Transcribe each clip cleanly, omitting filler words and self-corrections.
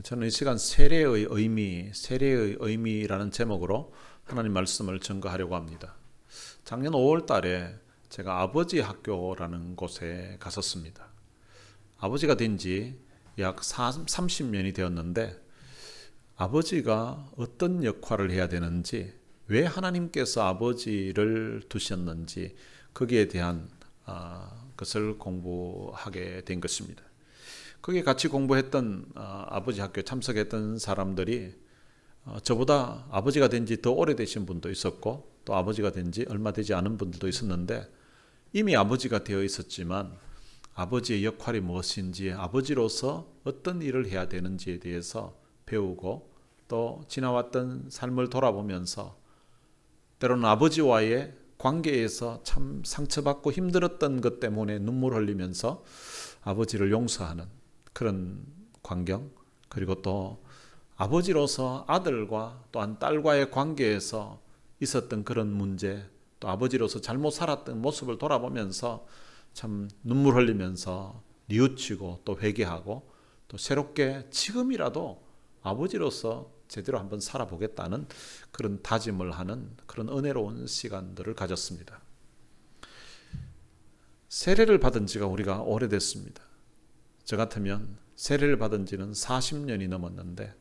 저는 이 시간 세례의 의미라는 제목으로 하나님 말씀을 증거하려고 합니다. 작년 5월 달에 제가 아버지 학교라는 곳에 갔었습니다. 아버지가 된 지 약 30년이 되었는데 아버지가 어떤 역할을 해야 되는지, 왜 하나님께서 아버지를 두셨는지 거기에 대한 것을 공부하게 된 것입니다. 거기에 같이 공부했던 아버지 학교에 참석했던 사람들이 저보다 아버지가 된 지 더 오래되신 분도 있었고, 또 아버지가 된 지 얼마 되지 않은 분들도 있었는데, 이미 아버지가 되어 있었지만 아버지의 역할이 무엇인지, 아버지로서 어떤 일을 해야 되는지에 대해서 배우고, 또 지나왔던 삶을 돌아보면서 때로는 아버지와의 관계에서 참 상처받고 힘들었던 것 때문에 눈물 흘리면서 아버지를 용서하는 그런 광경, 그리고 또 아버지로서 아들과 또한 딸과의 관계에서 있었던 그런 문제, 또 아버지로서 잘못 살았던 모습을 돌아보면서 참 눈물 흘리면서 뉘우치고 또 회개하고, 또 새롭게 지금이라도 아버지로서 제대로 한번 살아보겠다는 그런 다짐을 하는 그런 은혜로운 시간들을 가졌습니다. 세례를 받은 지가 우리가 오래됐습니다. 저 같으면 세례를 받은 지는 40년이 넘었는데,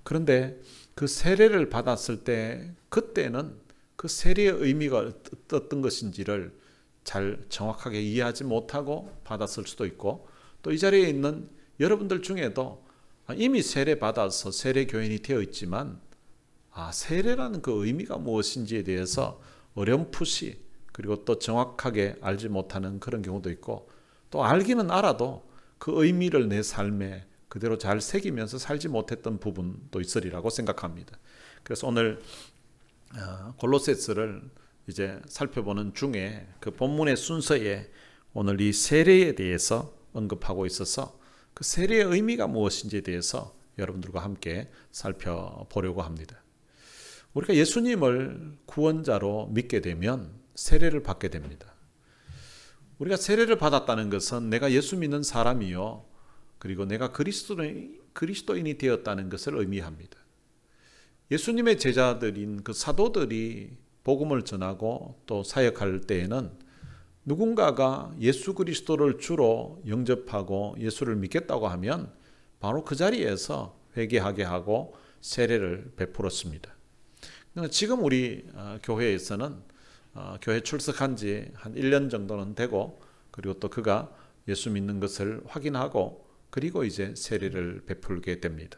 그런데 그 세례를 받았을 때 그때는 그 세례의 의미가 어떤 것인지를 잘 정확하게 이해하지 못하고 받았을 수도 있고, 또 이 자리에 있는 여러분들 중에도 이미 세례 받아서 세례 교인이 되어 있지만 세례라는 그 의미가 무엇인지에 대해서 어렴풋이, 그리고 또 정확하게 알지 못하는 그런 경우도 있고, 또 알기는 알아도 그 의미를 내 삶에 그대로 잘 새기면서 살지 못했던 부분도 있으리라고 생각합니다. 그래서 오늘 골로새서를 이제 살펴보는 중에 그 본문의 순서에 오늘 이 세례에 대해서 언급하고 있어서 그 세례의 의미가 무엇인지에 대해서 여러분들과 함께 살펴보려고 합니다. 우리가 예수님을 구원자로 믿게 되면 세례를 받게 됩니다. 우리가 세례를 받았다는 것은 내가 예수 믿는 사람이요, 그리고 내가 그리스도인이 되었다는 것을 의미합니다. 예수님의 제자들인 그 사도들이 복음을 전하고 또 사역할 때에는 누군가가 예수 그리스도를 주로 영접하고 예수를 믿겠다고 하면 바로 그 자리에서 회개하게 하고 세례를 베풀었습니다. 지금 우리 교회에서는 교회 출석한 지 한 1년 정도는 되고, 그리고 또 그가 예수 믿는 것을 확인하고 그리고 이제 세례를 베풀게 됩니다.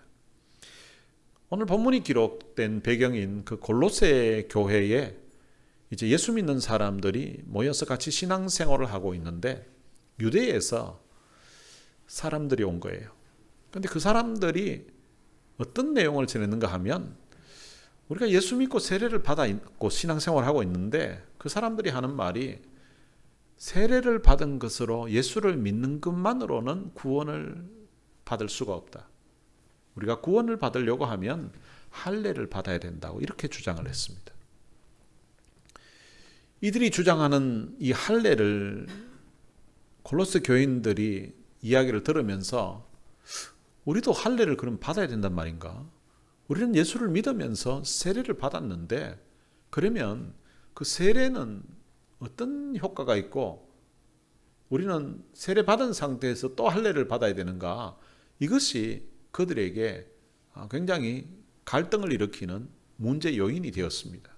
오늘 본문이 기록된 배경인 그 골로새 교회에 이제 예수 믿는 사람들이 모여서 같이 신앙생활을 하고 있는데, 유대에서 사람들이 온 거예요. 그런데 그 사람들이 어떤 내용을 전했는가 하면, 우리가 예수 믿고 세례를 받아 있고 신앙생활을 하고 있는데 그 사람들이 하는 말이, 세례를 받은 것으로 예수를 믿는 것만으로는 구원을 받을 수가 없다. 우리가 구원을 받으려고 하면 할례를 받아야 된다고 이렇게 주장을 했습니다. 이들이 주장하는 이 할례를 골로새 교인들이 이야기를 들으면서, 우리도 할례를 그럼 받아야 된단 말인가? 우리는 예수를 믿으면서 세례를 받았는데, 그러면 그 세례는 어떤 효과가 있고 우리는 세례 받은 상태에서 또 할례를 받아야 되는가? 이것이 그들에게 굉장히 갈등을 일으키는 문제 요인이 되었습니다.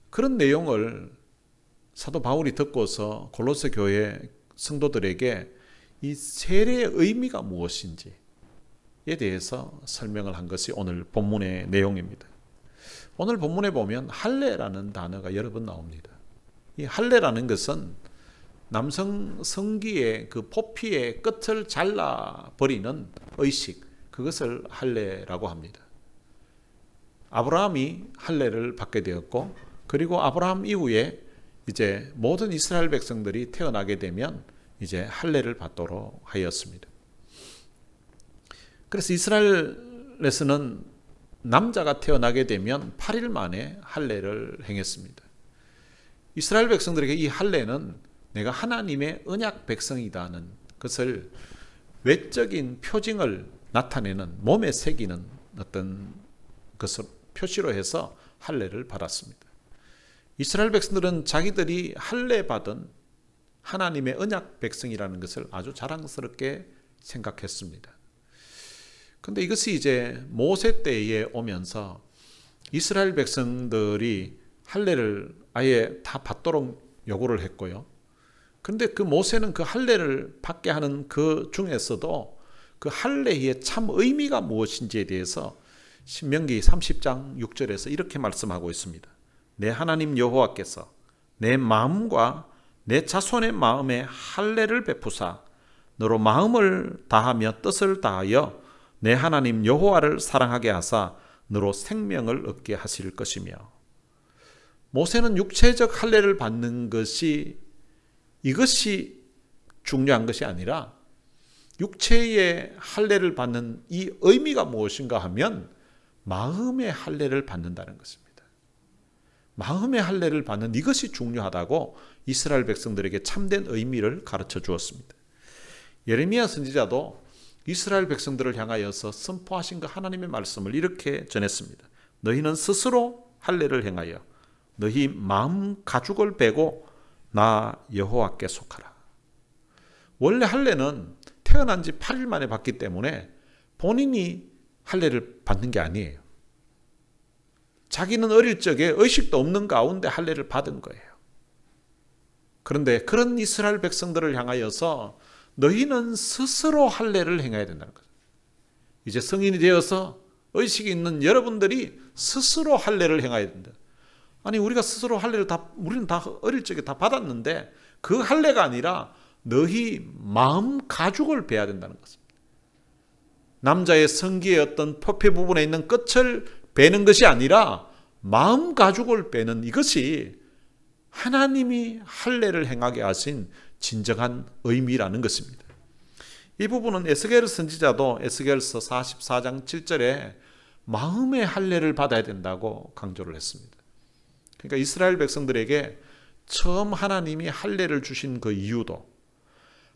그런 내용을 사도 바울이 듣고서 골로새 교회 성도들에게 이 세례의 의미가 무엇인지에 대해서 설명을 한 것이 오늘 본문의 내용입니다. 오늘 본문에 보면 할례라는 단어가 여러 번 나옵니다. 이 할례라는 것은 남성 성기의 그 포피의 끝을 잘라버리는 의식, 그것을 할례라고 합니다. 아브라함이 할례를 받게 되었고, 그리고 아브라함 이후에 이제 모든 이스라엘 백성들이 태어나게 되면 이제 할례를 받도록 하였습니다. 그래서 이스라엘에서는 남자가 태어나게 되면 8일 만에 할례를 행했습니다. 이스라엘 백성들에게 이 할례는 내가 하나님의 언약 백성이다는 것을 외적인 표징을 나타내는 몸에 새기는 어떤 것을 표시로 해서 할례를 받았습니다. 이스라엘 백성들은 자기들이 할례 받은 하나님의 언약 백성이라는 것을 아주 자랑스럽게 생각했습니다. 그런데 이것이 이제 모세 때에 오면서 이스라엘 백성들이 할례를 아예 다 받도록 요구를 했고요. 그런데 그 모세는 그 할례를 받게 하는 그 중에서도 그 할례의 참 의미가 무엇인지에 대해서 신명기 30장 6절에서 이렇게 말씀하고 있습니다. 내 하나님 여호와께서 내 마음과 내 자손의 마음에 할례를 베푸사 너로 마음을 다하며 뜻을 다하여 내 하나님 여호와를 사랑하게 하사 너로 생명을 얻게 하실 것이며, 모세는 육체적 할례를 받는 이것이 중요한 것이 아니라 육체의 할례를 받는 이 의미가 무엇인가 하면 마음의 할례를 받는다는 것입니다. 마음의 할례를 받는 이것이 중요하다고 이스라엘 백성들에게 참된 의미를 가르쳐 주었습니다. 예레미야 선지자도 이스라엘 백성들을 향하여서 선포하신 그 하나님의 말씀을 이렇게 전했습니다. 너희는 스스로 할례를 행하여 너희 마음 가죽을 베고 나 여호와께 속하라. 원래 할례는 태어난 지 8일 만에 받기 때문에 본인이 할례를 받는 게 아니에요. 자기는 어릴 적에 의식도 없는 가운데 할례를 받은 거예요. 그런데 그런 이스라엘 백성들을 향하여서 너희는 스스로 할례를 행해야 된다는 거죠. 이제 성인이 되어서 의식이 있는 여러분들이 스스로 할례를 행해야 된다. 아니, 우리가 스스로 할례를 우리는 다 어릴 적에 다 받았는데 그 할례가 아니라 너희 마음 가죽을 베야 된다는 것입니다. 남자의 성기의 어떤 퍼페 부분에 있는 끝을 베는 것이 아니라 마음 가죽을 베는 이것이 하나님이 할례를 행하게 하신 진정한 의미라는 것입니다. 이 부분은 에스겔 선지자도 에스겔서 44장 7절에 마음의 할례를 받아야 된다고 강조를 했습니다. 그러니까 이스라엘 백성들에게 처음 하나님이 할례를 주신 그 이유도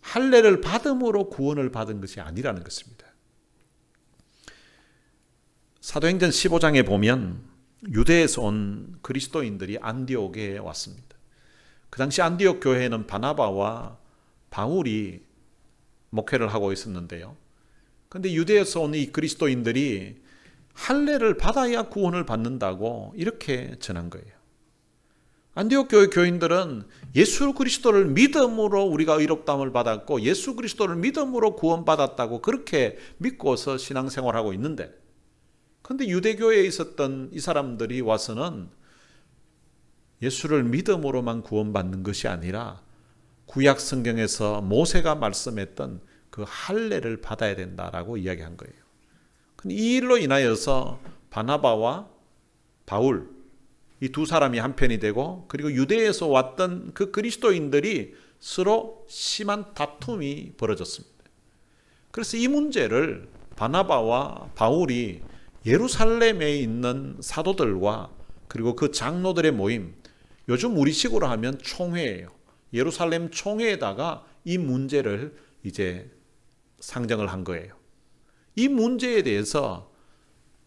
할례를 받음으로 구원을 받은 것이 아니라는 것입니다. 사도행전 15장에 보면 유대에서 온 그리스도인들이 안디옥에 왔습니다. 그 당시 안디옥 교회에는 바나바와 바울이 목회를 하고 있었는데요. 그런데 유대에서 온 이 그리스도인들이 할례를 받아야 구원을 받는다고 이렇게 전한 거예요. 안디옥 교회 교인들은 예수 그리스도를 믿음으로 우리가 의롭다함을 받았고 예수 그리스도를 믿음으로 구원받았다고 그렇게 믿고서 신앙생활하고 있는데, 그런데 유대교회에 있었던 이 사람들이 와서는 예수를 믿음으로만 구원받는 것이 아니라 구약 성경에서 모세가 말씀했던 그 할례를 받아야 된다라고 이야기한 거예요. 이 일로 인하여서 바나바와 바울 이 두 사람이 한편이 되고, 그리고 유대에서 왔던 그 그리스도인들이 서로 심한 다툼이 벌어졌습니다. 그래서 이 문제를 바나바와 바울이 예루살렘에 있는 사도들과 그리고 그 장로들의 모임, 요즘 우리식으로 하면 총회예요. 예루살렘 총회에다가 이 문제를 이제 상정을 한 거예요. 이 문제에 대해서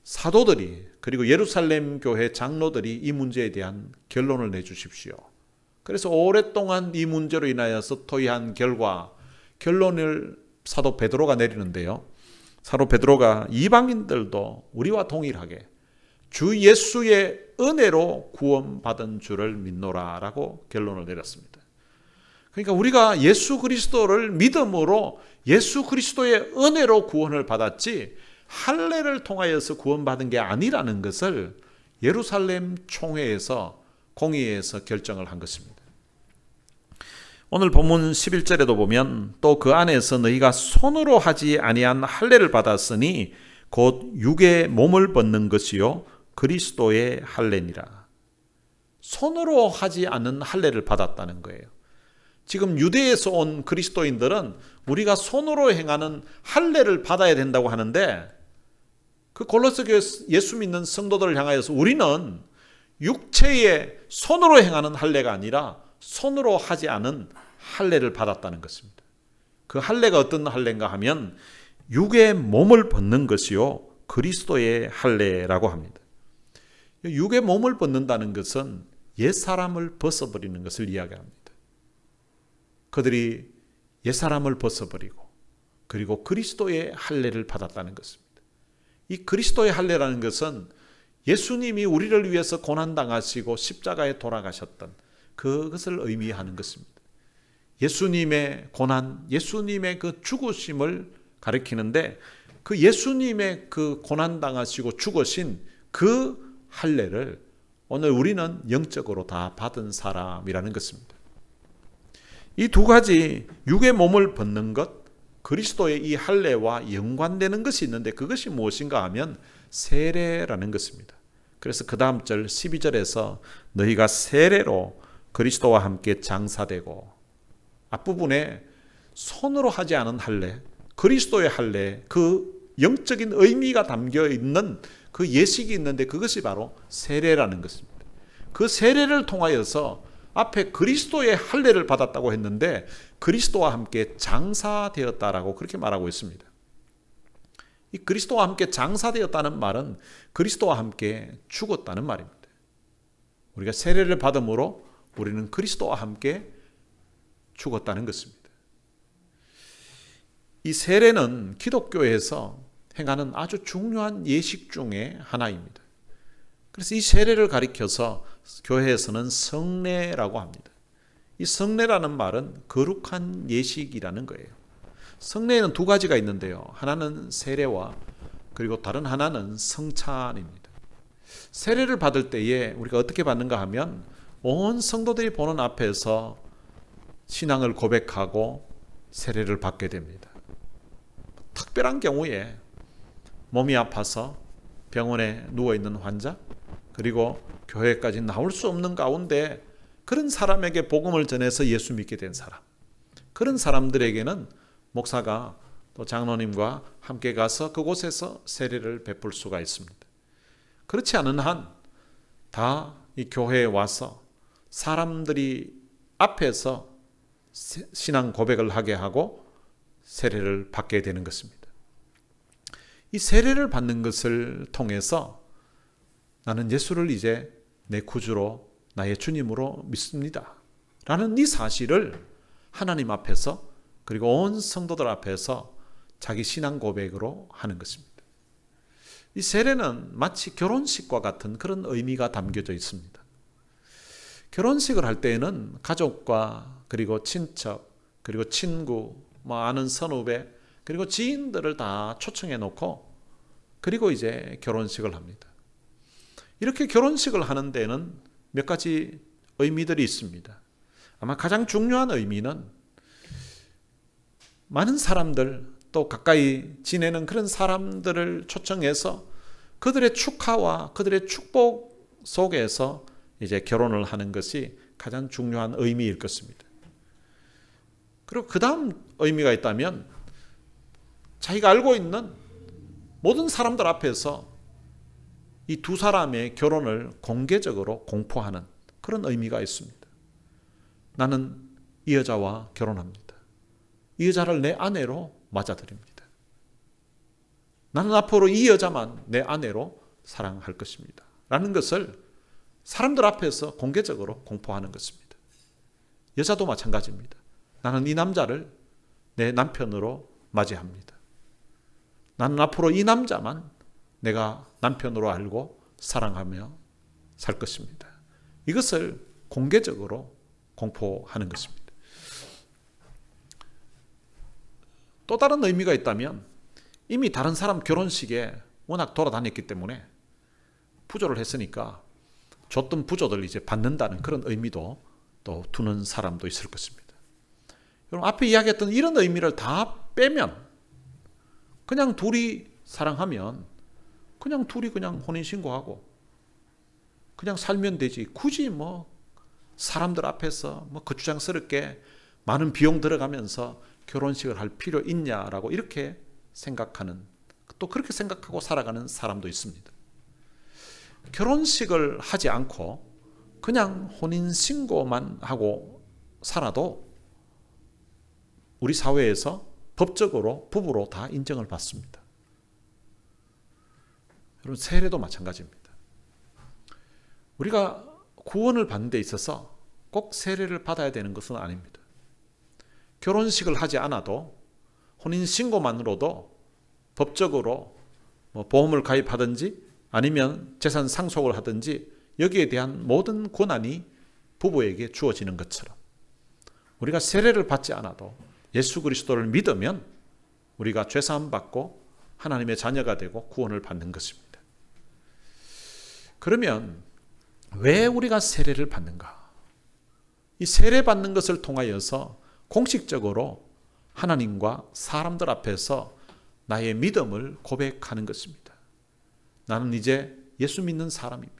사도들이 그리고 예루살렘 교회 장로들이 이 문제에 대한 결론을 내주십시오. 그래서 오랫동안 이 문제로 인하여서 토의한 결과 결론을 사도 베드로가 내리는데요. 사도 베드로가 이방인들도 우리와 동일하게 주 예수의 은혜로 구원받은 줄을 믿노라라고 결론을 내렸습니다. 그러니까 우리가 예수 그리스도를 믿음으로 예수 그리스도의 은혜로 구원을 받았지 할례를 통하여서 구원받은 게 아니라는 것을 예루살렘 총회에서 공의회에서 결정을 한 것입니다. 오늘 본문 11절에도 보면 또 그 안에서 너희가 손으로 하지 아니한 할례를 받았으니 곧 육의 몸을 벗는 것이요 그리스도의 할례니라. 손으로 하지 않은 할례를 받았다는 거예요. 지금 유대에서 온 그리스도인들은 우리가 손으로 행하는 할례를 받아야 된다고 하는데, 그 골로새 교회 예수 믿는 성도들을 향하여서 우리는 육체의 손으로 행하는 할례가 아니라 손으로 하지 않은 할례를 받았다는 것입니다. 그 할례가 어떤 할례인가 하면 육의 몸을 벗는 것이요 그리스도의 할례라고 합니다. 육의 몸을 벗는다는 것은 옛사람을 벗어버리는 것을 이야기합니다. 그들이 옛사람을 벗어버리고 그리고 그리스도의 할례를 받았다는 것입니다. 이 그리스도의 할례라는 것은 예수님이 우리를 위해서 고난당하시고 십자가에 돌아가셨던 그것을 의미하는 것입니다. 예수님의 고난, 예수님의 그 죽으심을 가리키는데 그 예수님의 그 고난당하시고 죽으신 그 할례를 오늘 우리는 영적으로 다 받은 사람이라는 것입니다. 이 두 가지 육의 몸을 벗는 것, 그리스도의 이 할례와 연관되는 것이 있는데 그것이 무엇인가 하면 세례라는 것입니다. 그래서 그 다음 절 12절에서 너희가 세례로 그리스도와 함께 장사되고, 앞부분에 손으로 하지 않은 할례, 그리스도의 할례, 그 영적인 의미가 담겨 있는 그 예식이 있는데 그것이 바로 세례라는 것입니다. 그 세례를 통하여서 앞에 그리스도의 할례를 받았다고 했는데 그리스도와 함께 장사되었다라고 그렇게 말하고 있습니다. 이 그리스도와 함께 장사되었다는 말은 그리스도와 함께 죽었다는 말입니다. 우리가 세례를 받음으로 우리는 그리스도와 함께 죽었다는 것입니다. 이 세례는 기독교에서 행하는 아주 중요한 예식 중에 하나입니다. 그래서 이 세례를 가리켜서 교회에서는 성례라고 합니다. 이 성례라는 말은 거룩한 예식이라는 거예요. 성례에는 두 가지가 있는데요. 하나는 세례와 그리고 다른 하나는 성찬입니다. 세례를 받을 때에 우리가 어떻게 받는가 하면 온 성도들이 보는 앞에서 신앙을 고백하고 세례를 받게 됩니다. 특별한 경우에 몸이 아파서 병원에 누워있는 환자, 그리고 교회까지 나올 수 없는 가운데 그런 사람에게 복음을 전해서 예수 믿게 된 사람, 그런 사람들에게는 목사가 또 장로님과 함께 가서 그곳에서 세례를 베풀 수가 있습니다. 그렇지 않은 한 다 이 교회에 와서 사람들이 앞에서 신앙 고백을 하게 하고 세례를 받게 되는 것입니다. 이 세례를 받는 것을 통해서 나는 예수를 이제 내 구주로 나의 주님으로 믿습니다 라는 이 사실을 하나님 앞에서 그리고 온 성도들 앞에서 자기 신앙 고백으로 하는 것입니다. 이 세례는 마치 결혼식과 같은 그런 의미가 담겨져 있습니다. 결혼식을 할 때에는 가족과 그리고 친척 그리고 친구, 아는 선후배 그리고 지인들을 다 초청해 놓고 그리고 이제 결혼식을 합니다. 이렇게 결혼식을 하는 데는 몇 가지 의미들이 있습니다. 아마 가장 중요한 의미는 많은 사람들, 또 가까이 지내는 그런 사람들을 초청해서 그들의 축하와 그들의 축복 속에서 이제 결혼을 하는 것이 가장 중요한 의미일 것입니다. 그리고 그 다음 의미가 있다면 자기가 알고 있는 모든 사람들 앞에서 이 두 사람의 결혼을 공개적으로 공포하는 그런 의미가 있습니다. 나는 이 여자와 결혼합니다. 이 여자를 내 아내로 맞아들입니다. 나는 앞으로 이 여자만 내 아내로 사랑할 것입니다. 라는 것을 사람들 앞에서 공개적으로 공포하는 것입니다. 여자도 마찬가지입니다. 나는 이 남자를 내 남편으로 맞이합니다. 나는 앞으로 이 남자만 내가 남편으로 알고 사랑하며 살 것입니다. 이것을 공개적으로 공포하는 것입니다. 또 다른 의미가 있다면 이미 다른 사람 결혼식에 워낙 돌아다녔기 때문에 부조를 했으니까 줬던 부조들 이제 받는다는 그런 의미도 또 두는 사람도 있을 것입니다. 여러분 앞에 이야기했던 이런 의미를 다 빼면 그냥 둘이 사랑하면 그냥 둘이 그냥 혼인신고하고 그냥 살면 되지. 굳이 사람들 앞에서 거추장스럽게 많은 비용 들어가면서 결혼식을 할 필요 있냐라고 이렇게 생각하는, 또 그렇게 생각하고 살아가는 사람도 있습니다. 결혼식을 하지 않고 그냥 혼인신고만 하고 살아도 우리 사회에서 법적으로 부부로 다 인정을 받습니다. 여러분, 세례도 마찬가지입니다. 우리가 구원을 받는 데 있어서 꼭 세례를 받아야 되는 것은 아닙니다. 결혼식을 하지 않아도 혼인신고만으로도 법적으로 보험을 가입하든지 아니면 재산 상속을 하든지 여기에 대한 모든 권한이 부부에게 주어지는 것처럼 우리가 세례를 받지 않아도 예수 그리스도를 믿으면 우리가 죄사함 받고 하나님의 자녀가 되고 구원을 받는 것입니다. 그러면 왜 우리가 세례를 받는가? 이 세례 받는 것을 통하여서 공식적으로 하나님과 사람들 앞에서 나의 믿음을 고백하는 것입니다. 나는 이제 예수 믿는 사람입니다.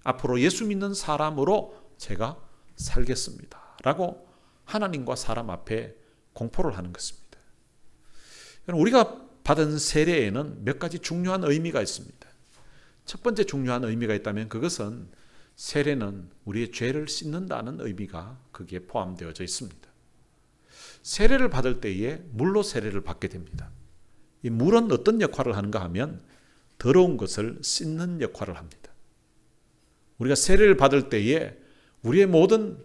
앞으로 예수 믿는 사람으로 제가 살겠습니다. 라고 하나님과 사람 앞에 공포를 하는 것입니다. 우리가 받은 세례에는 몇 가지 중요한 의미가 있습니다. 첫 번째 중요한 의미가 있다면 그것은 세례는 우리의 죄를 씻는다는 의미가 거기에 포함되어져 있습니다. 세례를 받을 때에 물로 세례를 받게 됩니다. 이 물은 어떤 역할을 하는가 하면 더러운 것을 씻는 역할을 합니다. 우리가 세례를 받을 때에 우리의 모든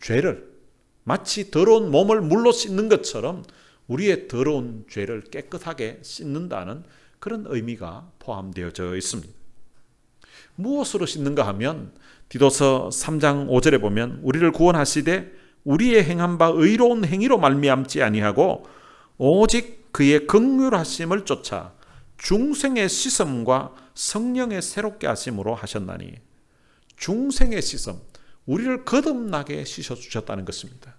죄를 마치 더러운 몸을 물로 씻는 것처럼 우리의 더러운 죄를 깨끗하게 씻는다는 그런 의미가 포함되어져 있습니다. 무엇으로 씻는가 하면 디도서 3장 5절에 보면 우리를 구원하시되 우리의 행한 바 의로운 행위로 말미암지 아니하고 오직 그의 긍휼하심을 쫓아 중생의 씻음과 성령의 새롭게 하심으로 하셨나니. 중생의 씻음, 우리를 거듭나게 씻어주셨다는 것입니다.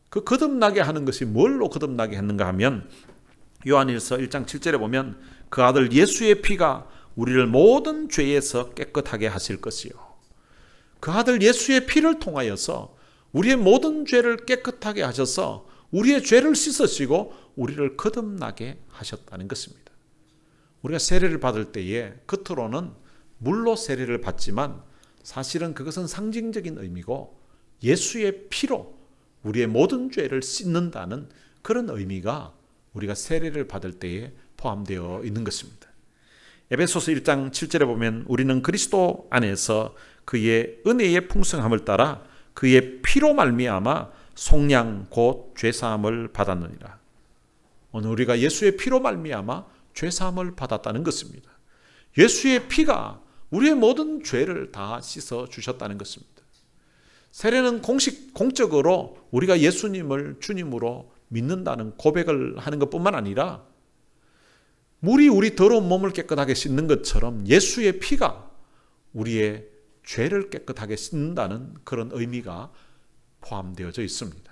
그 거듭나게 하는 것이 뭘로 거듭나게 했는가 하면 요한일서 1장 7절에 보면 그 아들 예수의 피가 우리를 모든 죄에서 깨끗하게 하실 것이요. 그 아들 예수의 피를 통하여서 우리의 모든 죄를 깨끗하게 하셔서 우리의 죄를 씻으시고 우리를 거듭나게 하셨다는 것입니다. 우리가 세례를 받을 때에 겉으로는 물로 세례를 받지만 사실은 그것은 상징적인 의미고 예수의 피로 우리의 모든 죄를 씻는다는 그런 의미가 우리가 세례를 받을 때에 포함되어 있는 것입니다. 에베소서 1장 7절에 보면 우리는 그리스도 안에서 그의 은혜의 풍성함을 따라 그의 피로 말미암아 속량 곧 죄사함을 받았느니라. 오늘 우리가 예수의 피로 말미암아 죄사함을 받았다는 것입니다. 예수의 피가 우리의 모든 죄를 다 씻어 주셨다는 것입니다. 세례는 공적으로 우리가 예수님을 주님으로 믿는다는 고백을 하는 것뿐만 아니라 물이 우리 더러운 몸을 깨끗하게 씻는 것처럼 예수의 피가 우리의 죄를 깨끗하게 씻는다는 그런 의미가 포함되어져 있습니다.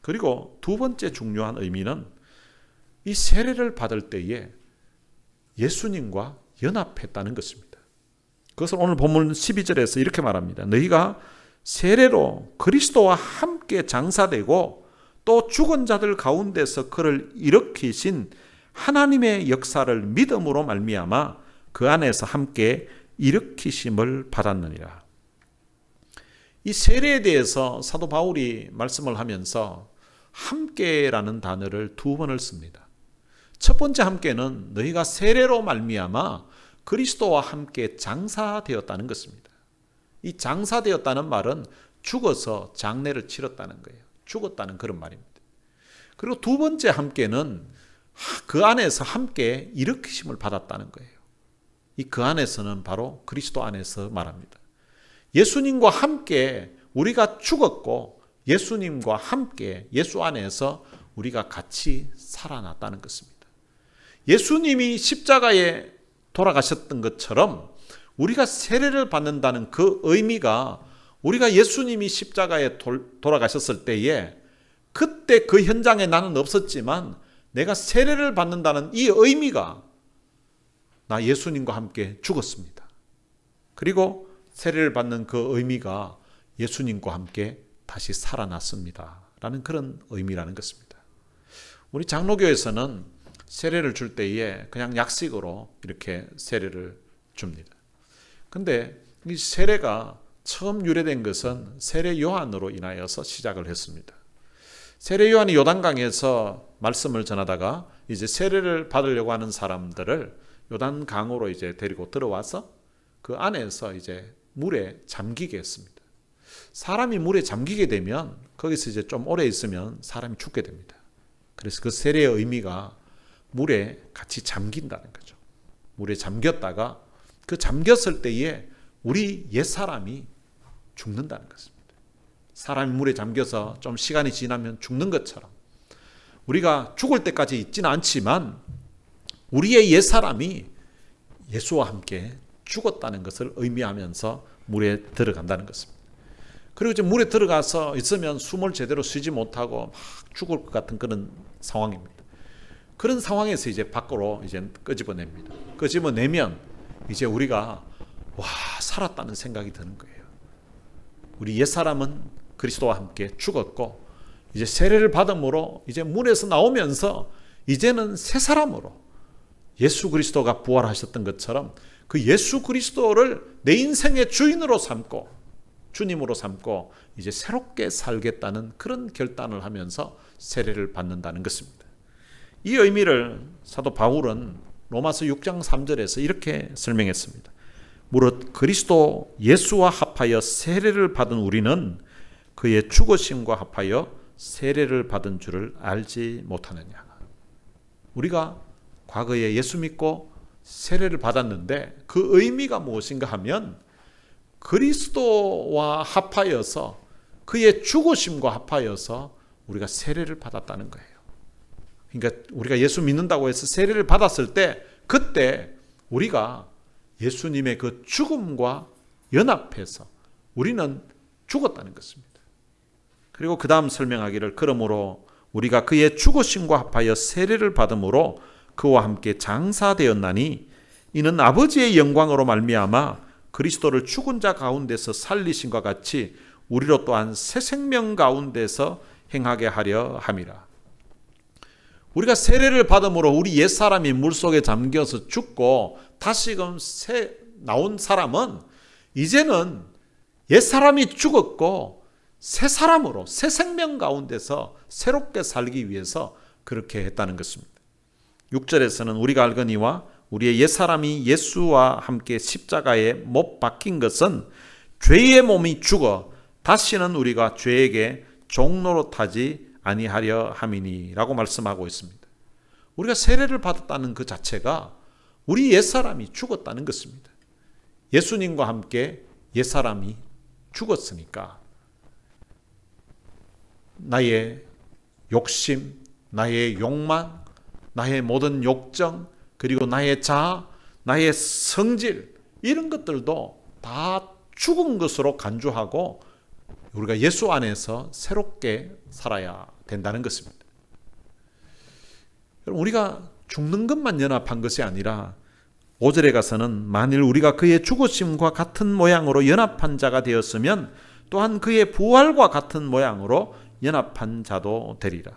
그리고 두 번째 중요한 의미는 이 세례를 받을 때에 예수님과 연합했다는 것입니다. 그것을 오늘 본문 12절에서 이렇게 말합니다. 너희가 세례로 그리스도와 함께 장사되고 또 죽은 자들 가운데서 그를 일으키신 하나님의 역사를 믿음으로 말미암아 그 안에서 함께 일으키심을 받았느니라. 이 세례에 대해서 사도 바울이 말씀을 하면서 함께라는 단어를 두 번을 씁니다. 첫 번째 함께는 너희가 세례로 말미암아 그리스도와 함께 장사되었다는 것입니다. 이 장사되었다는 말은 죽어서 장례를 치렀다는 거예요. 죽었다는 그런 말입니다. 그리고 두 번째 함께는 그 안에서 함께 일으키심을 받았다는 거예요. 이 그 안에서는 바로 그리스도 안에서 말합니다. 예수님과 함께 우리가 죽었고 예수님과 함께 예수 안에서 우리가 같이 살아났다는 것입니다. 예수님이 십자가에 돌아가셨던 것처럼 우리가 세례를 받는다는 그 의미가 우리가 예수님이 십자가에 돌아가셨을 때에 그때 그 현장에 나는 없었지만 내가 세례를 받는다는 이 의미가 나 예수님과 함께 죽었습니다. 그리고 세례를 받는 그 의미가 예수님과 함께 다시 살아났습니다. 라는 그런 의미라는 것입니다. 우리 장로교에서는 세례를 줄 때에 그냥 약식으로 이렇게 세례를 줍니다. 근데 이 세례가 처음 유래된 것은 세례 요한으로 인하여서 시작을 했습니다. 세례 요한이 요단강에서 말씀을 전하다가 이제 세례를 받으려고 하는 사람들을 요단강으로 이제 데리고 들어와서 그 안에서 이제 물에 잠기게 했습니다. 사람이 물에 잠기게 되면 거기서 이제 좀 오래 있으면 사람이 죽게 됩니다. 그래서 그 세례의 의미가 물에 같이 잠긴다는 거죠. 물에 잠겼다가 그 잠겼을 때에 우리 옛사람이 죽는다는 것입니다. 사람이 물에 잠겨서 좀 시간이 지나면 죽는 것처럼 우리가 죽을 때까지 있지는 않지만 우리의 옛사람이 예수와 함께 죽었다는 것을 의미하면서 물에 들어간다는 것입니다. 그리고 이제 물에 들어가서 있으면 숨을 제대로 쉬지 못하고 막 죽을 것 같은 그런 상황입니다. 그런 상황에서 이제 밖으로 이제 끄집어냅니다. 끄집어내면 이제 우리가 와, 살았다는 생각이 드는 거예요. 우리 옛사람은 그리스도와 함께 죽었고 이제 세례를 받음으로 이제 물에서 나오면서 이제는 새 사람으로 예수 그리스도가 부활하셨던 것처럼 그 예수 그리스도를 내 인생의 주인으로 삼고 주님으로 삼고 이제 새롭게 살겠다는 그런 결단을 하면서 세례를 받는다는 것입니다. 이 의미를 사도 바울은 로마서 6장 3절에서 이렇게 설명했습니다. 무릇 그리스도 예수와 합하여 세례를 받은 우리는 그의 죽으심과 합하여 세례를 받은 줄을 알지 못하느냐. 우리가 과거에 예수 믿고 세례를 받았는데 그 의미가 무엇인가 하면 그리스도와 합하여서 그의 죽으심과 합하여서 우리가 세례를 받았다는 거예요. 그러니까 우리가 예수 믿는다고 해서 세례를 받았을 때 그때 우리가 예수님의 그 죽음과 연합해서 우리는 죽었다는 것입니다. 그리고 그 다음 설명하기를 그러므로 우리가 그의 죽으심과 합하여 세례를 받음으로 그와 함께 장사되었나니 이는 아버지의 영광으로 말미암아 그리스도를 죽은 자 가운데서 살리신과 같이 우리로 또한 새 생명 가운데서 행하게 하려 함이라. 우리가 세례를 받음으로 우리 옛사람이 물속에 잠겨서 죽고 다시금 나온 사람은 이제는 옛사람이 죽었고 새 사람으로 새 생명 가운데서 새롭게 살기 위해서 그렇게 했다는 것입니다. 6절에서는 우리가 알거니와 우리의 옛사람이 예수와 함께 십자가에 못 박힌 것은 죄의 몸이 죽어 다시는 우리가 죄에게 종노릇하지 아니하려 함이니 라고 말씀하고 있습니다. 우리가 세례를 받았다는 그 자체가 우리 옛사람이 죽었다는 것입니다. 예수님과 함께 옛사람이 죽었으니까 나의 욕심, 나의 욕망, 나의 모든 욕정, 그리고 나의 자아, 나의 성질 이런 것들도 다 죽은 것으로 간주하고 우리가 예수 안에서 새롭게 살아야 된다는 것입니다. 우리가 죽는 것만 연합한 것이 아니라 5절에 가서는 만일 우리가 그의 죽으심과 같은 모양으로 연합한 자가 되었으면 또한 그의 부활과 같은 모양으로 연합한 자도 되리라.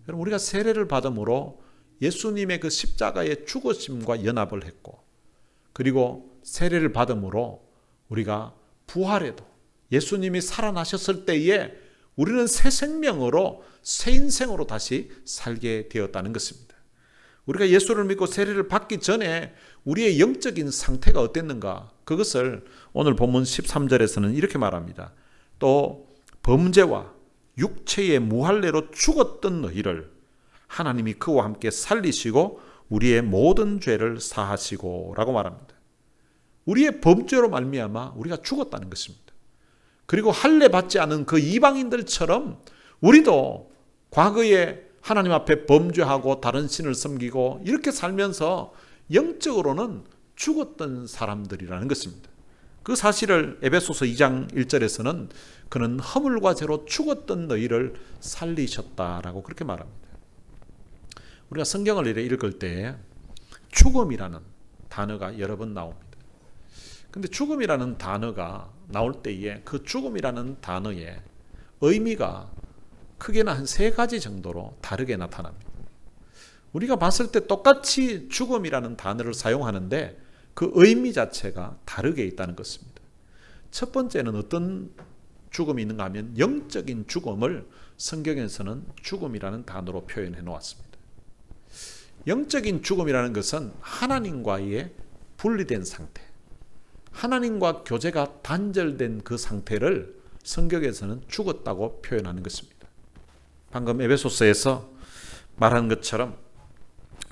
여러분, 우리가 세례를 받음으로 예수님의 그 십자가의 죽으심과 연합을 했고, 그리고 세례를 받음으로 우리가 부활에도 예수님이 살아나셨을 때에 우리는 새 생명으로 새 인생으로 다시 살게 되었다는 것입니다. 우리가 예수를 믿고 세례를 받기 전에 우리의 영적인 상태가 어땠는가? 그것을 오늘 본문 13절에서는 이렇게 말합니다. 또 범죄와 육체의 무할례로 죽었던 너희를 하나님이 그와 함께 살리시고 우리의 모든 죄를 사하시고 라고 말합니다. 우리의 범죄로 말미암아 우리가 죽었다는 것입니다. 그리고 할례 받지 않은 그 이방인들처럼 우리도 과거에 하나님 앞에 범죄하고 다른 신을 섬기고 이렇게 살면서 영적으로는 죽었던 사람들이라는 것입니다. 그 사실을 에베소서 2장 1절에서는 그는 허물과 죄로 죽었던 너희를 살리셨다라고 그렇게 말합니다. 우리가 성경을 읽을 때 죽음이라는 단어가 여러 번 나옵니다. 근데 죽음이라는 단어가 나올 때에 그 죽음이라는 단어의 의미가 크게는 한 3가지 정도로 다르게 나타납니다. 우리가 봤을 때 똑같이 죽음이라는 단어를 사용하는데 그 의미 자체가 다르게 있다는 것입니다. 첫 번째는 어떤 죽음이 있는가 하면 영적인 죽음을 성경에서는 죽음이라는 단어로 표현해 놓았습니다. 영적인 죽음이라는 것은 하나님과의 분리된 상태, 하나님과 교제가 단절된 그 상태를 성경에서는 죽었다고 표현하는 것입니다. 방금 에베소서에서 말한 것처럼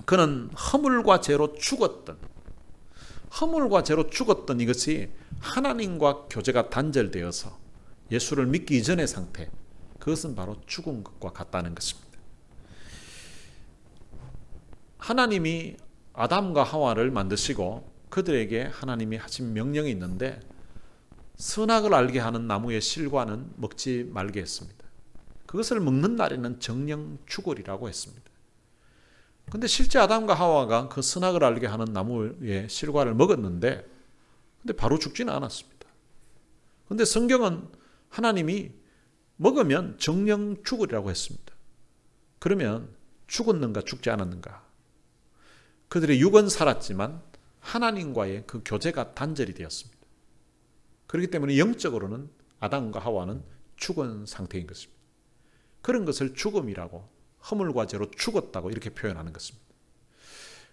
그는 허물과 죄로 죽었던, 허물과 죄로 죽었던 이것이 하나님과 교제가 단절되어서 예수를 믿기 이전의 상태, 그것은 바로 죽은 것과 같다는 것입니다. 하나님이 아담과 하와를 만드시고 그들에게 하나님이 하신 명령이 있는데 선악을 알게 하는 나무의 실과는 먹지 말게 했습니다. 그것을 먹는 날에는 정령 죽으리라고 했습니다. 근데 실제 아담과 하와가 그 선악을 알게 하는 나무의 실과를 먹었는데 근데 바로 죽지는 않았습니다. 근데 성경은 하나님이 먹으면 정령 죽으리라고 했습니다. 그러면 죽었는가 죽지 않았는가? 그들의 육은 살았지만 하나님과의 그 교제가 단절이 되었습니다. 그렇기 때문에 영적으로는 아담과 하와는 죽은 상태인 것입니다. 그런 것을 죽음이라고, 허물과 죄로 죽었다고 이렇게 표현하는 것입니다.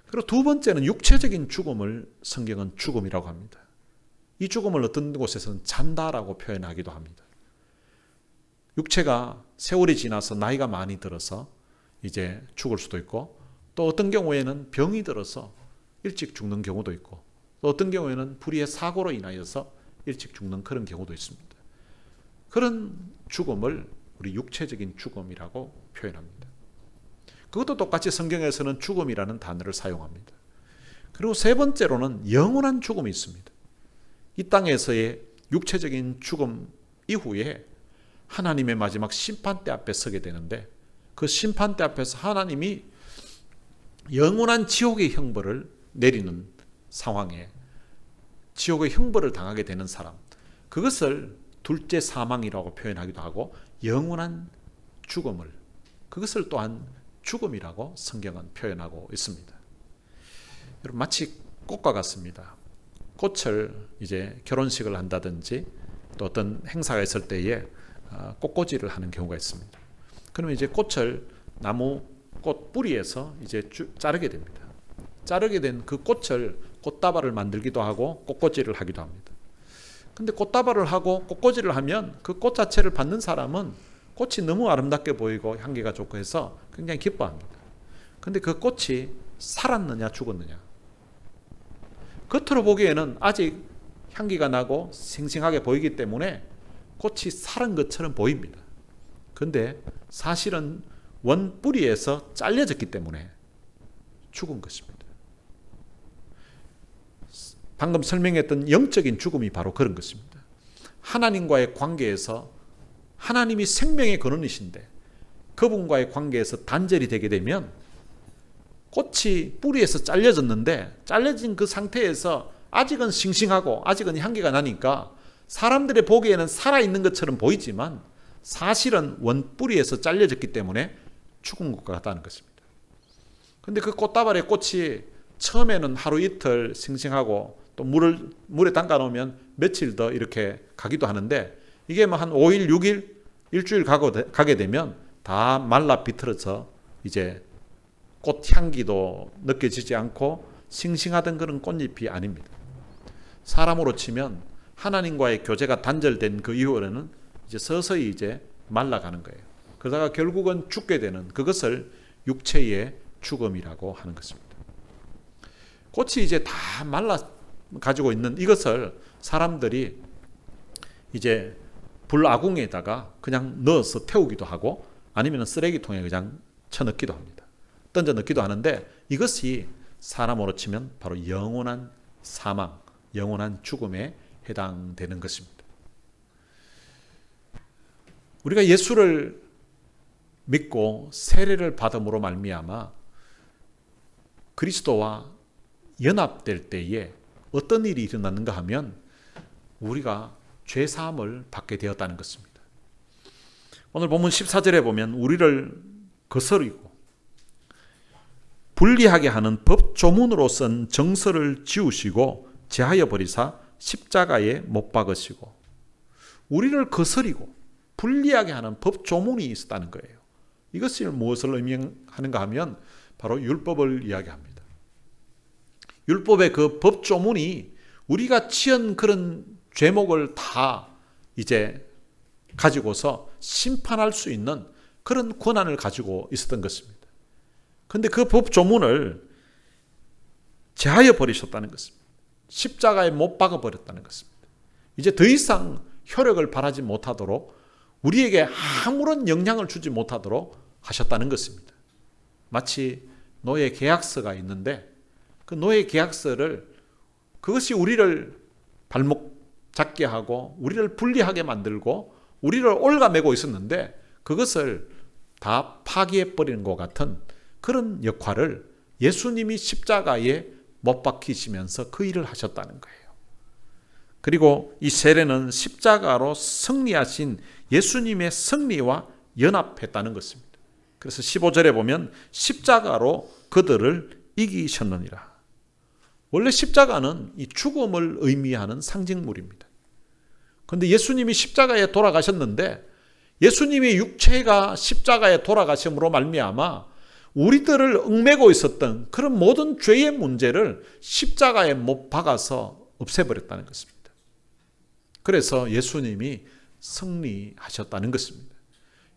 그리고 두 번째는 육체적인 죽음을 성경은 죽음이라고 합니다. 이 죽음을 어떤 곳에서는 잔다라고 표현하기도 합니다. 육체가 세월이 지나서 나이가 많이 들어서 이제 죽을 수도 있고, 또 어떤 경우에는 병이 들어서 일찍 죽는 경우도 있고, 또 어떤 경우에는 불의의 사고로 인하여서 일찍 죽는 그런 경우도 있습니다. 그런 죽음을 우리 육체적인 죽음이라고 표현합니다. 그것도 똑같이 성경에서는 죽음이라는 단어를 사용합니다. 그리고 세 번째로는 영원한 죽음이 있습니다. 이 땅에서의 육체적인 죽음 이후에 하나님의 마지막 심판대 앞에 서게 되는데, 그 심판대 앞에서 하나님이 영원한 지옥의 형벌을 내리는 상황에 지옥의 형벌을 당하게 되는 사람, 그것을 둘째 사망이라고 표현하기도 하고 영원한 죽음을, 그것을 또한 죽음이라고 성경은 표현하고 있습니다. 여러분, 마치 꽃과 같습니다. 꽃을 이제 결혼식을 한다든지 또 어떤 행사가 있을 때에 꽃꽂이를 하는 경우가 있습니다. 그러면 이제 꽃을 나무 꽃 뿌리에서 이제 자르게 됩니다. 자르게 된 그 꽃을 꽃다발을 만들기도 하고 꽃꽂이를 하기도 합니다. 근데 꽃다발을 하고 꽃꽂이를 하면 그 꽃 자체를 받는 사람은 꽃이 너무 아름답게 보이고 향기가 좋고 해서 굉장히 기뻐합니다. 근데 그 꽃이 살았느냐 죽었느냐? 겉으로 보기에는 아직 향기가 나고 싱싱하게 보이기 때문에 꽃이 살은 것처럼 보입니다. 근데 사실은 원 뿌리에서 잘려졌기 때문에 죽은 것입니다. 방금 설명했던 영적인 죽음이 바로 그런 것입니다. 하나님과의 관계에서, 하나님이 생명의 근원이신데 그분과의 관계에서 단절이 되게 되면 꽃이 뿌리에서 잘려졌는데 잘려진 그 상태에서 아직은 싱싱하고 아직은 향기가 나니까 사람들의 보기에는 살아있는 것처럼 보이지만 사실은 원 뿌리에서 잘려졌기 때문에 죽은 것과 같다는 것입니다. 근데 그 꽃다발의 꽃이 처음에는 하루 이틀 싱싱하고 또 물에 담가 놓으면 며칠 더 이렇게 가기도 하는데, 이게 뭐 한 5일, 6일, 일주일 가게 되면 다 말라 비틀어서 이제 꽃향기도 느껴지지 않고 싱싱하던 그런 꽃잎이 아닙니다. 사람으로 치면 하나님과의 교제가 단절된 그 이후에는 이제 서서히 이제 말라가는 거예요. 그러다가 결국은 죽게 되는, 그것을 육체의 죽음이라고 하는 것입니다. 꽃이 이제 다 말라 가지고 있는 이것을 사람들이 이제 불아궁에다가 그냥 넣어서 태우기도 하고 아니면 쓰레기통에 그냥 쳐넣기도 합니다. 던져 넣기도 하는데, 이것이 사람으로 치면 바로 영원한 사망, 영원한 죽음에 해당되는 것입니다. 우리가 예수를 믿고 세례를 받음으로 말미암아 그리스도와 연합될 때에 어떤 일이 일어났는가 하면 우리가 죄사함을 받게 되었다는 것입니다. 오늘 본문 14절에 보면 우리를 거스리고 불리하게 하는 법조문으로 쓴 정서를 지우시고 제하여 버리사 십자가에 못 박으시고, 우리를 거스리고 불리하게 하는 법 조문이 있었다는 거예요. 이것이 무엇을 의미하는가 하면 바로 율법을 이야기합니다. 율법의 그 법 조문이 우리가 지은 그런 죄목을 다 이제 가지고서 심판할 수 있는 그런 권한을 가지고 있었던 것입니다. 그런데 그 법 조문을 제하여 버리셨다는 것입니다. 십자가에 못 박아 버렸다는 것입니다. 이제 더 이상 효력을 발하지 못하도록 우리에게 아무런 영향을 주지 못하도록 하셨다는 것입니다. 마치 노예 계약서가 있는데 그 노예 계약서를 그것이 우리를 발목 잡게 하고 우리를 불리하게 만들고 우리를 옭아매고 있었는데 그것을 다 파기해 버리는 것 같은 그런 역할을 예수님이 십자가에 못 박히시면서 그 일을 하셨다는 거예요. 그리고 이 세례는 십자가로 승리하신 예수님의 승리와 연합했다는 것입니다. 그래서 15절에 보면 십자가로 그들을 이기셨느니라. 원래 십자가는 이 죽음을 의미하는 상징물입니다. 그런데 예수님이 십자가에 돌아가셨는데 예수님의 육체가 십자가에 돌아가심으로 말미암아 우리들을 얽매고 있었던 그런 모든 죄의 문제를 십자가에 못 박아서 없애버렸다는 것입니다. 그래서 예수님이 승리하셨다는 것입니다.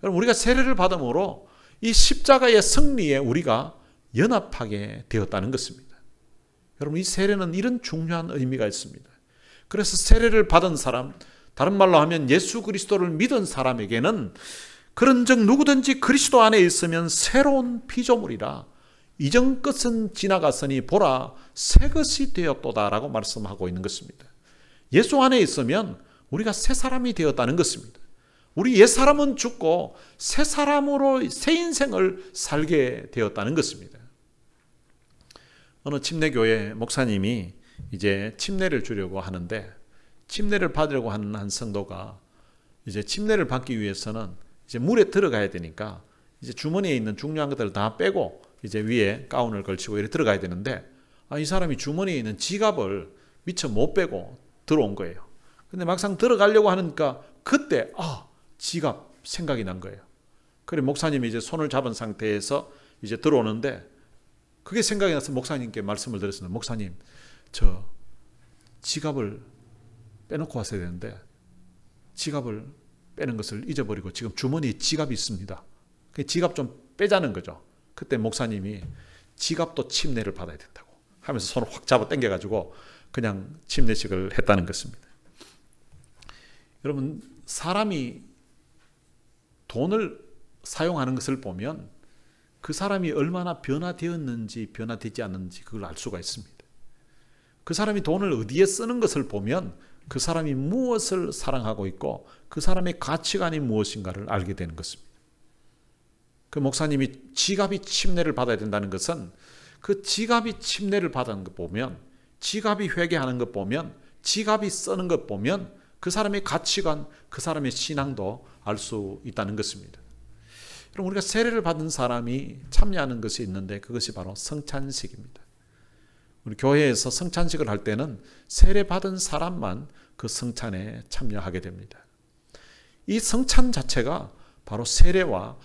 여러분, 우리가 세례를 받음으로 이 십자가의 승리에 우리가 연합하게 되었다는 것입니다. 여러분, 이 세례는 이런 중요한 의미가 있습니다. 그래서 세례를 받은 사람, 다른 말로 하면 예수 그리스도를 믿은 사람에게는 그런즉 누구든지 그리스도 안에 있으면 새로운 피조물이라 이전 것은 지나갔으니 보라 새 것이 되었도다라고 말씀하고 있는 것입니다. 예수 안에 있으면 우리가 새 사람이 되었다는 것입니다. 우리 옛 사람은 죽고 새 사람으로 새 인생을 살게 되었다는 것입니다. 어느 침례교회 목사님이 이제 침례를 주려고 하는데 침례를 받으려고 하는 한 성도가 이제 침례를 받기 위해서는 이제 물에 들어가야 되니까 이제 주머니에 있는 중요한 것들을 다 빼고 이제 위에 가운을 걸치고 이렇게 들어가야 되는데 이 사람이 주머니에 있는 지갑을 미처 못 빼고 들어온 거예요. 근데 막상 들어가려고 하니까 그때 지갑 생각이 난 거예요. 그래 목사님이 이제 손을 잡은 상태에서 이제 들어오는데 그게 생각이 나서 목사님께 말씀을 드렸습니다. 목사님, 저 지갑을 빼놓고 왔어야 되는데 지갑을 빼는 것을 잊어버리고 지금 주머니에 지갑이 있습니다. 지갑 좀 빼자는 거죠. 그때 목사님이 지갑도 침례를 받아야 된다고 하면서 손을 확 잡아 당겨가지고 그냥 침례식을 했다는 것입니다. 여러분, 사람이 돈을 사용하는 것을 보면 그 사람이 얼마나 변화되었는지 변화되지 않는지 그걸 알 수가 있습니다. 그 사람이 돈을 어디에 쓰는 것을 보면 그 사람이 무엇을 사랑하고 있고 그 사람의 가치관이 무엇인가를 알게 되는 것입니다. 그 목사님이 지갑이 침례를 받아야 된다는 것은 그 지갑이 침례를 받은 것 보면 지갑이 회개하는 것 보면 지갑이 쓰는 것 보면 그 사람의 가치관, 그 사람의 신앙도 알 수 있다는 것입니다. 그럼 우리가 세례를 받은 사람이 참여하는 것이 있는데 그것이 바로 성찬식입니다. 우리 교회에서 성찬식을 할 때는 세례 받은 사람만 그 성찬에 참여하게 됩니다. 이 성찬 자체가 바로 세례와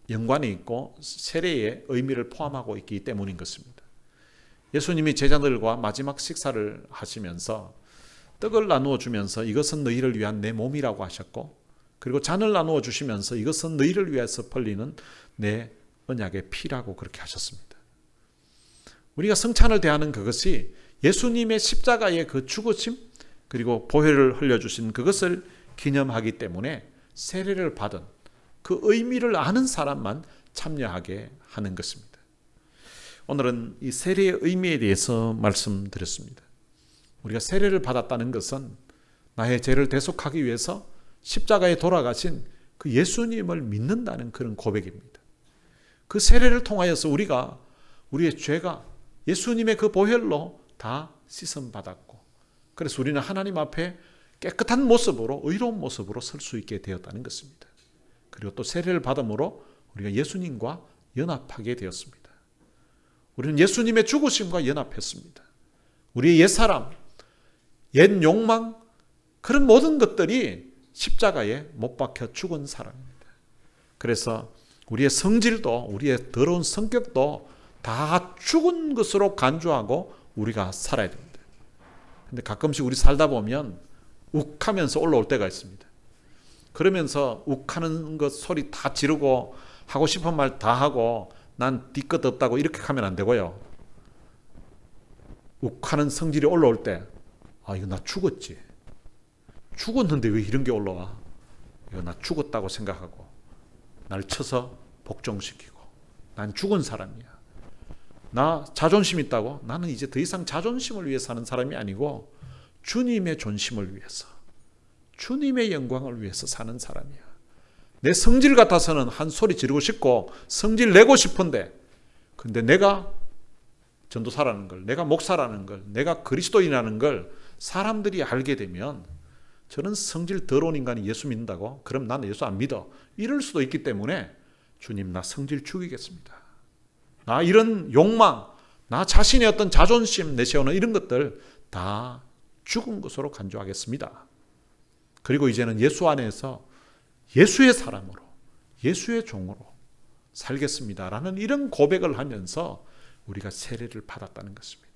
연관이 있고 세례의 의미를 포함하고 있기 때문인 것입니다. 예수님이 제자들과 마지막 식사를 하시면서 떡을 나누어 주면서 이것은 너희를 위한 내 몸이라고 하셨고 그리고 잔을 나누어 주시면서 이것은 너희를 위해서 벌리는 내 언약의 피라고 그렇게 하셨습니다. 우리가 성찬을 대하는 그것이 예수님의 십자가의 그 죽으심 그리고 보혈을 흘려주신 그것을 기념하기 때문에 세례를 받은 그 의미를 아는 사람만 참여하게 하는 것입니다. 오늘은 이 세례의 의미에 대해서 말씀드렸습니다. 우리가 세례를 받았다는 것은 나의 죄를 대속하기 위해서 십자가에 돌아가신 그 예수님을 믿는다는 그런 고백입니다. 그 세례를 통하여서 우리가 우리의 죄가 예수님의 그 보혈로 다 씻음받았고 그래서 우리는 하나님 앞에 깨끗한 모습으로 의로운 모습으로 설 수 있게 되었다는 것입니다. 그리고 또 세례를 받음으로 우리가 예수님과 연합하게 되었습니다. 우리는 예수님의 죽으심과 연합했습니다. 우리의 옛사람, 옛 욕망 그런 모든 것들이 십자가에 못 박혀 죽은 사람입니다. 그래서 우리의 성질도 우리의 더러운 성격도 다 죽은 것으로 간주하고 우리가 살아야 됩니다. 근데 가끔씩 우리 살다 보면 욱하면서 올라올 때가 있습니다. 그러면서 욱하는 것 소리 다 지르고 하고 싶은 말 다 하고 난 뒤끝 없다고 이렇게 하면 안 되고요. 욱하는 성질이 올라올 때 이거 나 죽었지. 죽었는데 왜 이런 게 올라와? 이거 나 죽었다고 생각하고 날 쳐서 복종시키고 난 죽은 사람이야. 나 자존심 있다고? 나는 이제 더 이상 자존심을 위해 사는 사람이 아니고 주님의 존심을 위해서, 주님의 영광을 위해서 사는 사람이야. 내 성질 같아서는 한 소리 지르고 싶고 성질 내고 싶은데, 근데 내가 전도사라는 걸, 내가 목사라는 걸, 내가 그리스도인이라는 걸 사람들이 알게 되면 저는 성질 더러운 인간이 예수 믿는다고? 그럼 나는 예수 안 믿어. 이럴 수도 있기 때문에 주님, 나 성질 죽이겠습니다. 나 이런 욕망, 나 자신의 어떤 자존심 내세우는 이런 것들 다 죽은 것으로 간주하겠습니다. 그리고 이제는 예수 안에서 예수의 사람으로, 예수의 종으로 살겠습니다라는 이런 고백을 하면서 우리가 세례를 받았다는 것입니다.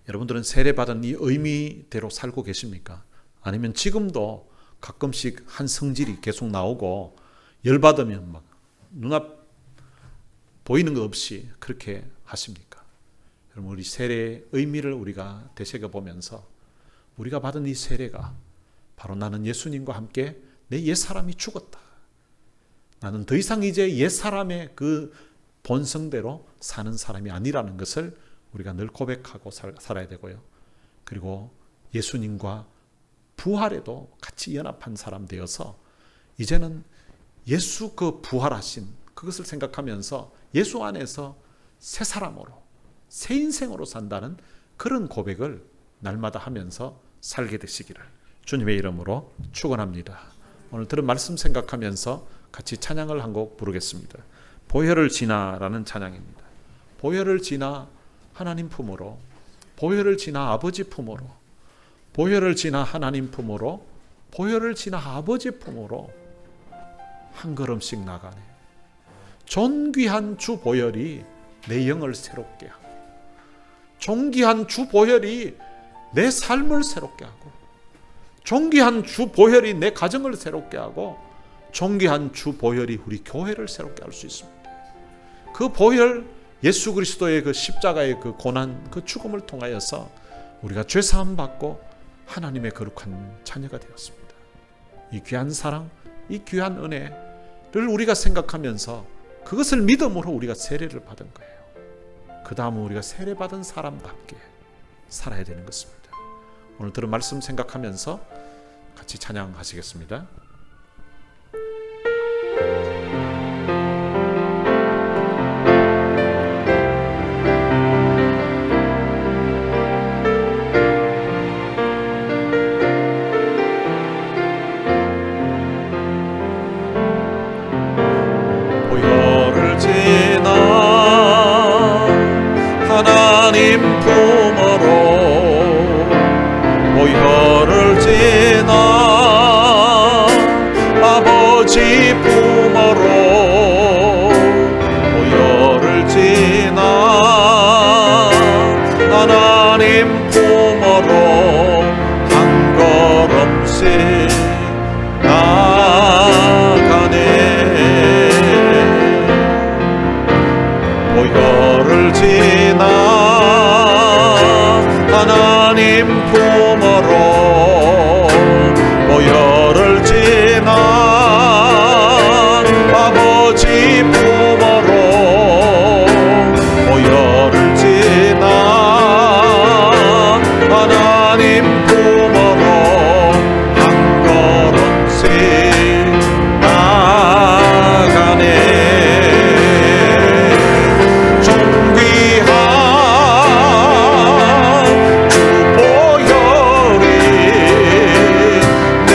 여러분들은 세례받은 이 의미대로 살고 계십니까? 아니면 지금도 가끔씩 한 성질이 계속 나오고 열받으면 막 눈앞 보이는 것 없이 그렇게 하십니까? 여러분, 우리 세례의 의미를 우리가 되새겨보면서 우리가 받은 이 세례가 바로 나는 예수님과 함께 내 옛사람이 죽었다. 나는 더 이상 이제 옛사람의 그 본성대로 사는 사람이 아니라는 것을 우리가 늘 고백하고 살아야 되고요. 그리고 예수님과 부활에도 같이 연합한 사람 되어서 이제는 예수 그 부활하신 그것을 생각하면서 예수 안에서 새 사람으로, 새 인생으로 산다는 그런 고백을 날마다 하면서 살게 되시기를 주님의 이름으로 축원합니다. 오늘 들은 말씀 생각하면서 같이 찬양을 한 곡 부르겠습니다. 보혈을 지나라는 찬양입니다. 보혈을 지나 하나님 품으로, 보혈을 지나 아버지 품으로, 보혈을 지나 하나님 품으로, 보혈을 지나 아버지 품으로 한 걸음씩 나가네. 존귀한 주 보혈이 내 영을 새롭게 하고, 존귀한 주 보혈이 내 삶을 새롭게 하고, 존귀한 주 보혈이 내 가정을 새롭게 하고, 존귀한 주 보혈이 우리 교회를 새롭게 할 수 있습니다. 그 보혈, 예수 그리스도의 그 십자가의 그 고난, 그 죽음을 통하여서 우리가 죄사함 받고 하나님의 거룩한 자녀가 되었습니다. 이 귀한 사랑, 이 귀한 은혜를 우리가 생각하면서 그것을 믿음으로 우리가 세례를 받은 거예요. 그 다음은 우리가 세례받은 사람답게 살아야 되는 것입니다. 오늘 들은 말씀 생각하면서 같이 찬양하시겠습니다. 하나님 품으로 보혈을 지나 아버지 품으로 보혈을 지나 하나님 품으로 한 걸음씩 나가네. 보혈을 지나 하나님 품으로 보혈을 지나 아버지 품으로 보혈을 지나 하나님 품으로 한 걸음씩 나가네. 존귀한 주 보혈이 내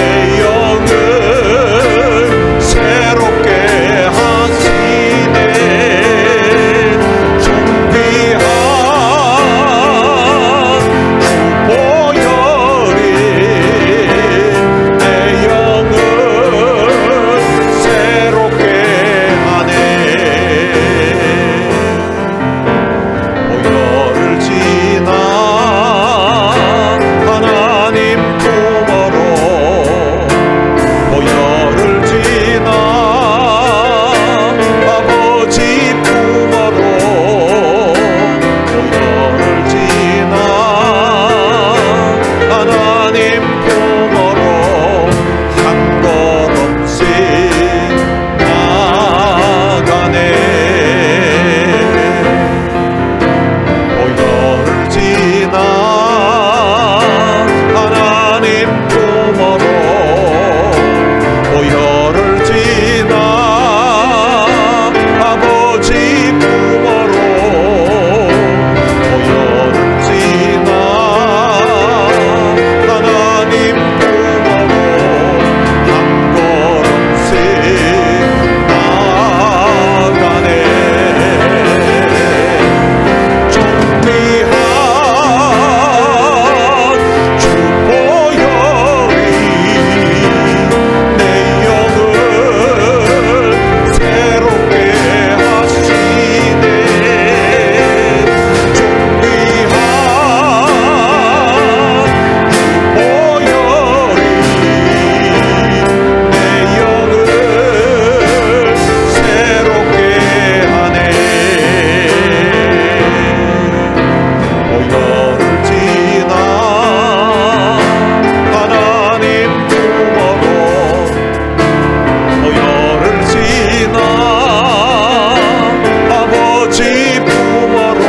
아버지 품어로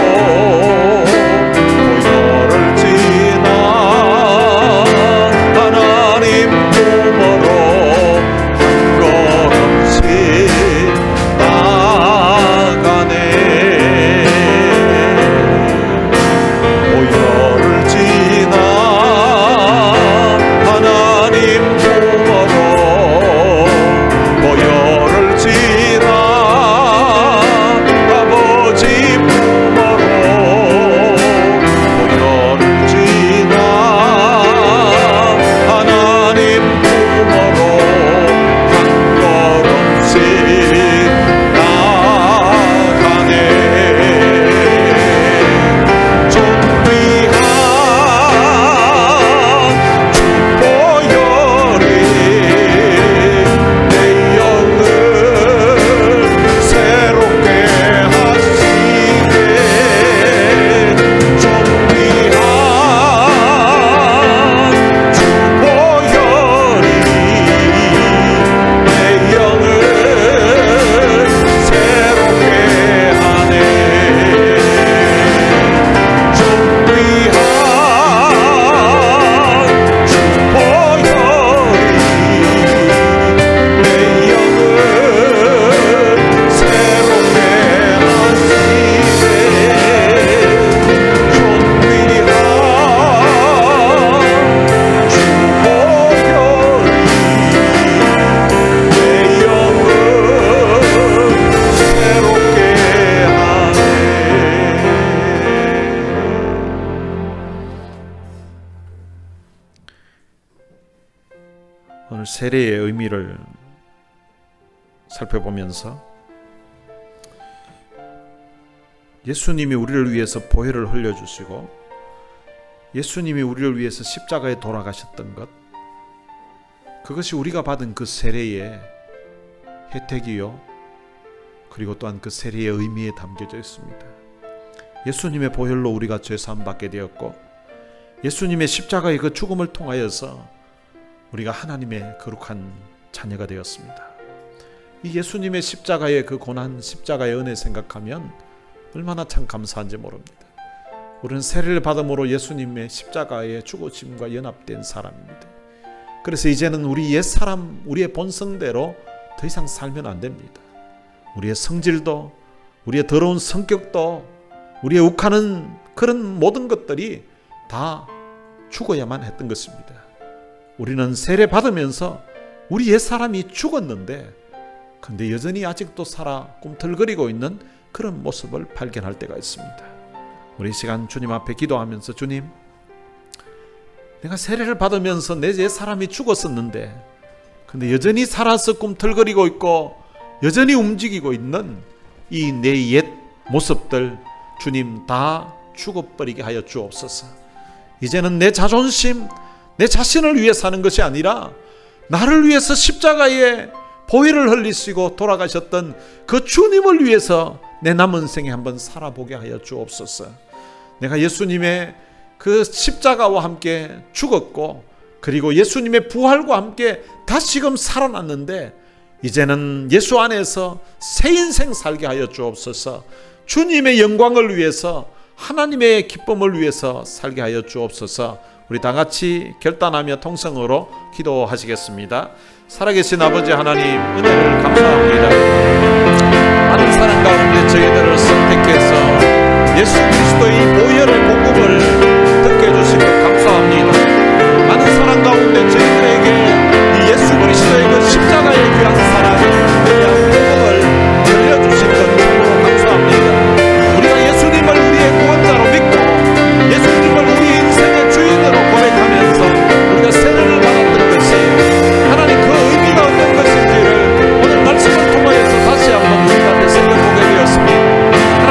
보혈을 지나 하나님 품어로 한 걸음씩 나가네. 보혈을 지나 하나님 품어로 보혈을 지나 아버지 품어로 보혈을 지나 하나님 품어로 한 걸음씩 나가네. 존귀한 주 보혈이 내 영을 새롭게 하시네. 존귀한 주 보혈이 내 영을 새롭게 하네. 존귀한 주 보혈이 내 영을 새롭게 오늘 세례의 의미를 살펴보면서 예수님이 우리를 위해서 보혈을 흘려주시고 예수님이 우리를 위해서 십자가에 돌아가셨던 것, 그것이 우리가 받은 그 세례의 혜택이요, 그리고 또한 그 세례의 의미에 담겨져 있습니다. 예수님의 보혈로 우리가 죄사함 받게 되었고 예수님의 십자가의 그 죽음을 통하여서 우리가 하나님의 거룩한 자녀가 되었습니다. 이 예수님의 십자가의 그 고난, 십자가의 은혜 생각하면 얼마나 참 감사한지 모릅니다. 우리는 세례를 받음으로 예수님의 십자가의 죽으심과 연합된 사람입니다. 그래서 이제는 우리 옛사람, 우리의 본성대로 더 이상 살면 안 됩니다. 우리의 성질도, 우리의 더러운 성격도, 우리의 욱하는 그런 모든 것들이 다 죽어야만 했던 것입니다. 우리는 세례 받으면서 우리 옛사람이 죽었는데 근데 여전히 아직도 살아 꿈틀거리고 있는 그런 모습을 발견할 때가 있습니다. 우리 이 시간 주님 앞에 기도하면서, 주님, 내가 세례를 받으면서 내 옛사람이 죽었었는데 근데 여전히 살아서 꿈틀거리고 있고 여전히 움직이고 있는 이 내 옛 모습들, 주님 다 죽어버리게 하여 주옵소서. 이제는 내 자존심, 내 자신을 위해 사는 것이 아니라 나를 위해서 십자가에 보혈을 흘리시고 돌아가셨던 그 주님을 위해서 내 남은 생에 한번 살아보게 하여 주옵소서. 내가 예수님의 그 십자가와 함께 죽었고 그리고 예수님의 부활과 함께 다시금 살아났는데 이제는 예수 안에서 새 인생 살게 하여 주옵소서. 주님의 영광을 위해서, 하나님의 기쁨을 위해서 살게 하여 주옵소서. 우리 다 같이 결단하며 통성으로 기도하시겠습니다. 살아계신 아버지 하나님, 은혜를 감사합니다. 많은 사람 가운데 저희들을 선택해서 예수 그리스도의 보혈의 복음을 듣게 해주신 것 감사합니다. 많은 사람 가운데 저희들에게 이 예수 그리스도의 그 십자가의 귀한 사랑, 귀한 복음을 들려주신 것 참으로 감사합니다. 우리가 예수님을 우리의 구원자로 믿고 예수님을 우리 인생의 주인으로 고백하면서 우리가 세례를 받았던 것이 하나님 그 의미가 어떤 것인지를 오늘 말씀을 통하여서 다시 한번 우리 앞에 생각보게 되었습니다.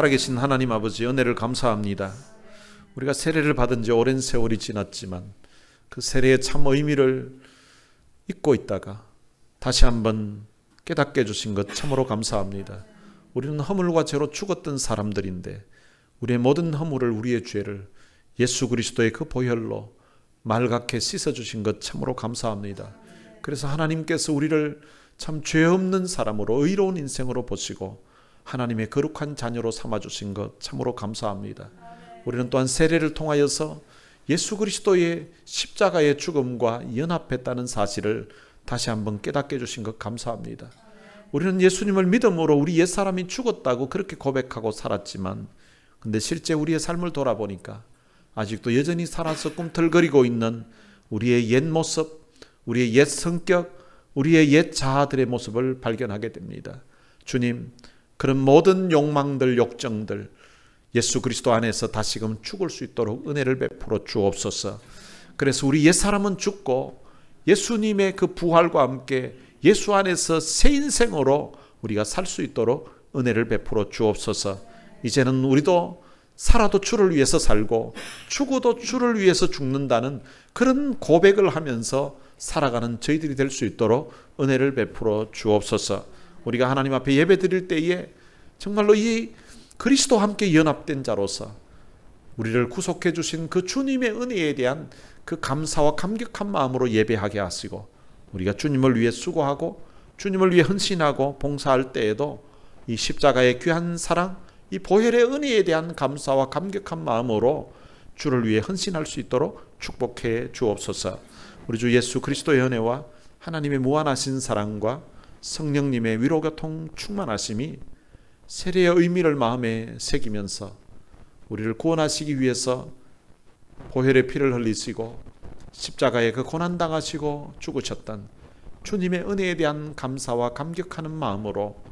살아계신 하나님 아버지, 은혜를 감사합니다. 우리가 세례를 받은 지 오랜 세월이 지났지만 그 세례의 참 의미를 잊고 있다가 다시 한번 깨닫게 해주신 것 참으로 감사합니다. 우리는 허물과 죄로 죽었던 사람들인데 우리의 모든 허물을, 우리의 죄를 예수 그리스도의 그 보혈로 맑게 씻어주신 것 참으로 감사합니다. 그래서 하나님께서 우리를 참 죄 없는 사람으로, 의로운 인생으로 보시고 하나님의 거룩한 자녀로 삼아주신 것 참으로 감사합니다. 우리는 또한 세례를 통하여서 예수 그리스도의 십자가의 죽음과 연합했다는 사실을 다시 한번 깨닫게 해주신 것 감사합니다. 우리는 예수님을 믿음으로 우리 옛사람이 죽었다고 그렇게 고백하고 살았지만, 근데 실제 우리의 삶을 돌아보니까 아직도 여전히 살아서 꿈틀거리고 있는 우리의 옛 모습, 우리의 옛 성격, 우리의 옛 자아들의 모습을 발견하게 됩니다. 주님, 그런 모든 욕망들, 욕정들 예수 그리스도 안에서 다시금 죽을 수 있도록 은혜를 베풀어 주옵소서. 그래서 우리 옛사람은 죽고 예수님의 그 부활과 함께 예수 안에서 새 인생으로 우리가 살 수 있도록 은혜를 베풀어 주옵소서. 이제는 우리도 살아도 주를 위해서 살고 죽어도 주를 위해서 죽는다는 그런 고백을 하면서 살아가는 저희들이 될 수 있도록 은혜를 베풀어 주옵소서. 우리가 하나님 앞에 예배 드릴 때에 정말로 이 그리스도와 함께 연합된 자로서 우리를 구속해 주신 그 주님의 은혜에 대한 그 감사와 감격한 마음으로 예배하게 하시고, 우리가 주님을 위해 수고하고 주님을 위해 헌신하고 봉사할 때에도 이 십자가의 귀한 사랑, 이 보혈의 은혜에 대한 감사와 감격한 마음으로 주를 위해 헌신할 수 있도록 축복해 주옵소서. 우리 주 예수 그리스도의 은혜와 하나님의 무한하신 사랑과 성령님의 위로교통 충만하심이 세례의 의미를 마음에 새기면서 우리를 구원하시기 위해서 보혈의 피를 흘리시고 십자가에 그 고난당하시고 죽으셨던 주님의 은혜에 대한 감사와 감격하는 마음으로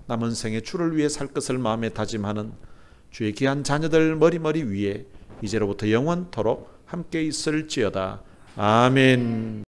남은 생에 주를 위해 살 것을 마음에 다짐하는 주의 귀한 자녀들 머리머리 위에 이제로부터 영원토록 함께 있을지어다. 아멘.